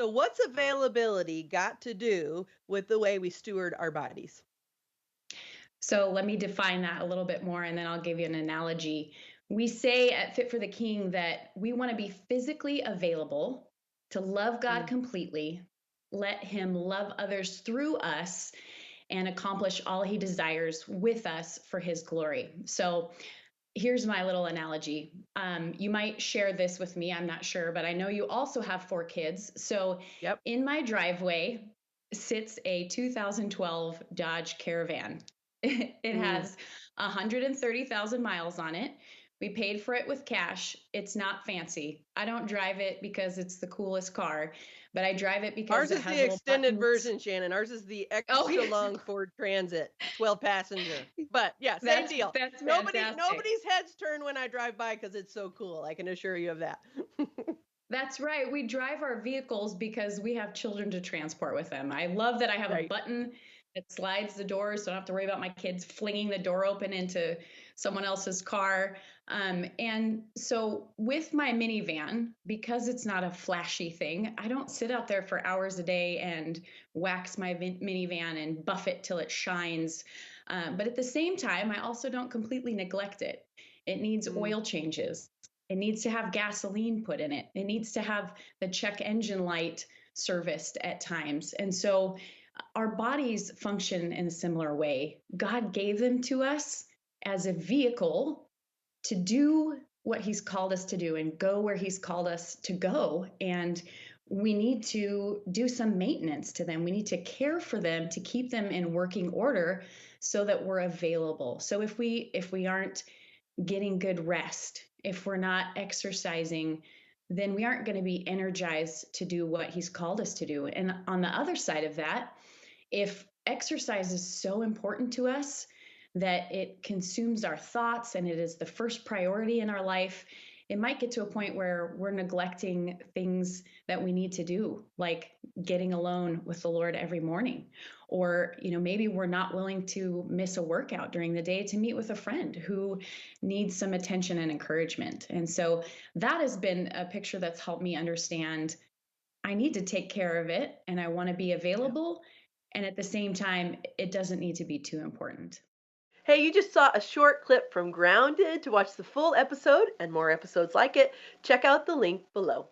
So, what's availability got to do with the way we steward our bodies? So let me define that a little bit more and then I'll give you an analogy. We say at Fit for the King that we want to be physically available to love God Mm. completely, let Him love others through us, and accomplish all He desires with us for His glory. So here's my little analogy. You might share this with me, I'm not sure, but I know you also have 4 kids. So Yep. in my driveway sits a 2012 Dodge Caravan. It Mm. has 130,000 miles on it. We paid for it with cash. It's not fancy. I don't drive it because it's the coolest car, but I drive it because Ours it is has the little extended buttons. version, Shannon. Ours is the Oh, extra yeah. long Ford Transit, 12 passenger. But yeah, same that's deal. that's Nobody fantastic. nobody's heads turn when I drive by because it's so cool. I can assure you of that. That's right. We drive our vehicles because we have children to transport with them. I love that I have a Right. button that slides the door so I don't have to worry about my kids flinging the door open into someone else's car. And so, with my minivan, because it's not a flashy thing, I don't sit out there for hours a day and wax my minivan and buff it till it shines. But at the same time, I also don't completely neglect it. It needs Mm. oil changes. It needs to have gasoline put in it. It needs to have the check engine light serviced at times. And so our bodies function in a similar way. God gave them to us as a vehicle to do what He's called us to do and go where He's called us to go. And we need to do some maintenance to them. We need to care for them to keep them in working order so that we're available. So if we aren't getting good rest, if we're not exercising, then we aren't going to be energized to do what He's called us to do. And on the other side of that, if exercise is so important to us that it consumes our thoughts and it is the first priority in our life, it might get to a point where we're neglecting things that we need to do, like getting alone with the Lord every morning. Or, maybe we're not willing to miss a workout during the day to meet with a friend who needs some attention and encouragement. And so that has been a picture that's helped me understand I need to take care of it and I want to be Yeah. available. And at the same time, it doesn't need to be too important. Hey, you just saw a short clip from Grounded. To watch the full episode and more episodes like it, check out the link below.